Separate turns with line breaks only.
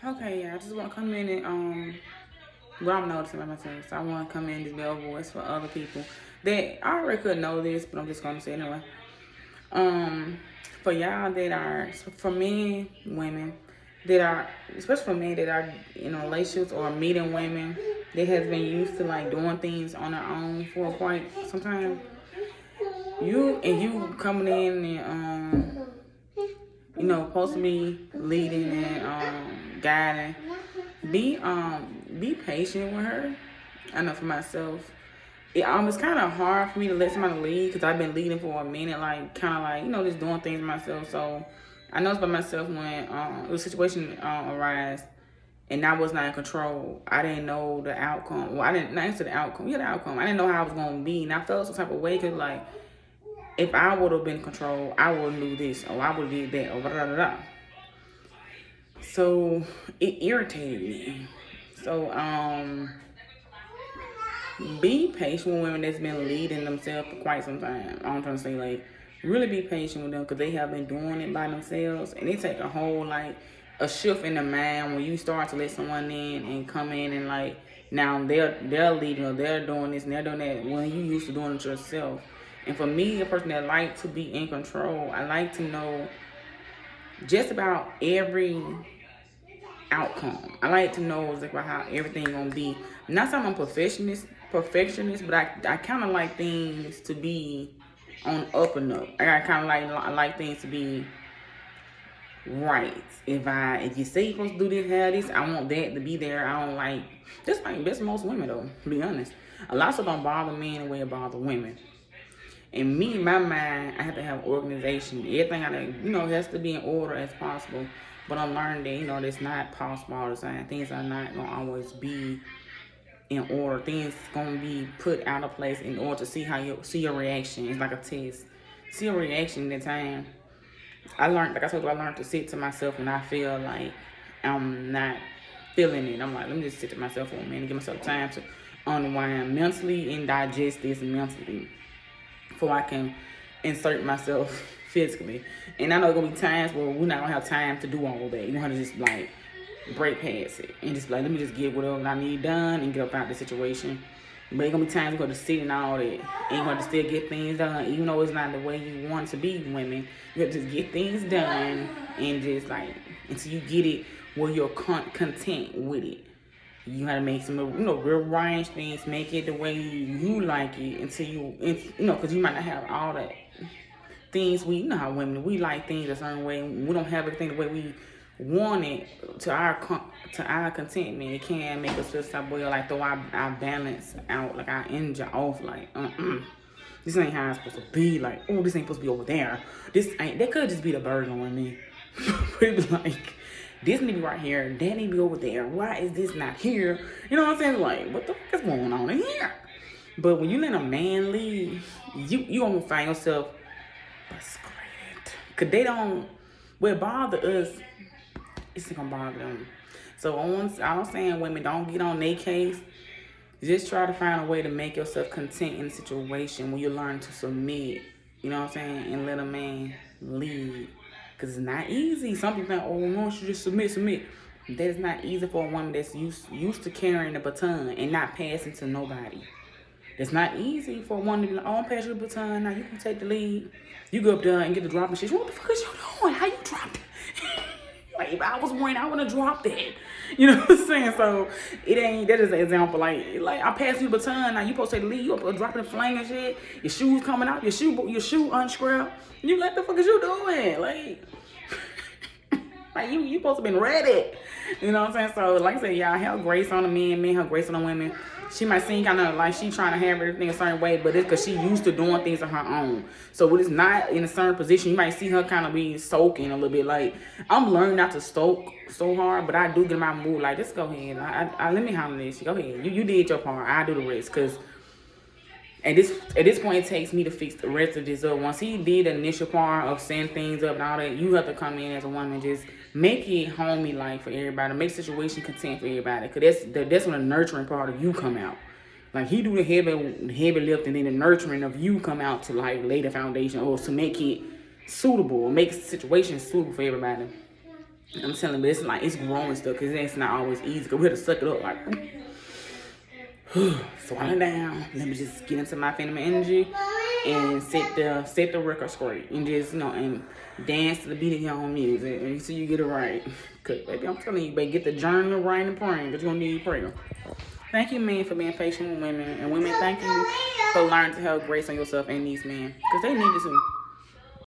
Okay, yeah, I just want to come in and well, I'm noticing by myself, so I want to come in and just be a voice for other people that I already could know this, but I'm just gonna say it anyway. Um, for y'all that are, for men, women that are, especially for men that are in relationships or meeting women that has been used to like doing things on their own for quite some time. You coming in and supposed to be leading and guiding. Be patient with her. I know for myself, it's kind of hard for me to let somebody lead because I've been leading for a minute, like kind of like just doing things myself. So I noticed by myself when a situation arise and I was not in control. I didn't know the outcome. Well, I didn't not answer the outcome. Yeah, the outcome. I didn't know how I was gonna be, and I felt some type of way because like if I would have been in control, I would have knew this or I would have did that or da da da da. So it irritated me. So be patient with women that's been leading themselves for quite some time. I'm trying to say like really be patient with them because they have been doing it by themselves, and it take a whole like a shift in the mind when you start to let someone in and come in and like now they're leading or they're doing this and they're doing that when you used to doing it yourself. And for me, a person that like to be in control, I like to know just about every outcome. I like to know exactly how everything gonna be. Not saying I'm perfectionist, but I kind of like things to be on up and up. I kind of like things to be right. If you say you're supposed to do this, have this, I want that to be there. I don't like that's most women though. To be honest, a lot of stuff don't bother me in the way it bother women. And me, in my mind, I have to have organization. Everything has to be in order as possible. But I'm learning that that's not possible all the time. Things are not gonna always be in order. Things gonna be put out of place in order to see your reaction. It's like a test. See your reaction at the time. I learned to sit to myself when I feel like I'm not feeling it. I'm like, let me just sit to myself for a minute, give myself time to unwind mentally and digest this mentally before I can insert myself physically. And I know there's gonna be times where we're not gonna have time to do all of that. You want to just like break past it and just like let me just get whatever I need done and get up out the situation. But there's gonna be times we're gonna sit and all that and you're gonna still get things done, even though it's not the way you want to be women. You have to just get things done and just like until you get it where you're content with it. You gotta make some, rearrange things, make it the way you like it until because you might not have all that things how women, we like things a certain way. We don't have everything the way we want it to our contentment. It can make us feel some way, like throw our balance out, like our engine off, like, this ain't how it's supposed to be. Like, oh, this ain't supposed to be over there. That could just be the burden on me. But it be like, this need to be right here, that need to be over there. Why is this not here? You know what I'm saying? Like, what the fuck is going on in here? But when you let a man lead, you gonna find yourself frustrated. Cause they don't, what bother us, it's gonna bother them. So I'm saying women don't get on their case. Just try to find a way to make yourself content in a situation when you learn to submit. You know what I'm saying? And let a man lead. Because it's not easy. Some people think, oh, no, she just submit. That is not easy for a woman that's used to carrying the baton and not passing to nobody. It's not easy for a woman to be like, oh, I'm passing you the baton. Now you can take the lead. You go up there and get the dropping shit. What the fuck is you doing? How you dropped it? Like, if I was winning, I would have dropped that. You know what I'm saying? So, that is an example. Like I passed you the baton. Now you supposed to take the lead. You up dropping the fling and shit. Your shoes coming out. Your shoe unstrapped. You like the fuck is you doing? Like you supposed to been ready. You know what I'm saying? So like I said, y'all have grace on the men have grace on the women. She might seem kind of like she trying to have everything a certain way, but it's because she used to doing things on her own. So when it's not in a certain position, you might see her kind of be soaking a little bit. Like, I'm learning not to soak so hard, but I do get in my mood. Like, just go ahead. I let me handle this. Go ahead. You did your part. I do the rest. Because at this point, it takes me to fix the rest of this up. Once he did the initial part of setting things up and all that, you have to come in as a woman, just make it homey like for everybody, make situation content for everybody. Cause that's when the nurturing part of you come out. Like, he do the heavy lift, and then the nurturing of you come out to like lay the foundation or to make it suitable, make the situation suitable for everybody. I'm telling you, it's like, it's growing stuff, because it's not always easy, because we have to suck it up, like, swallow it down. Let me just get into my feminine energy and set the record straight, and just, and dance to the beat of your own music, and so you get it right. Cause baby, I'm telling you, baby, get the journal right and praying, because you're gonna need prayer. Thank you, men, for being patient with women, and women, thank you for learning to have grace on yourself and these men, because they need it too.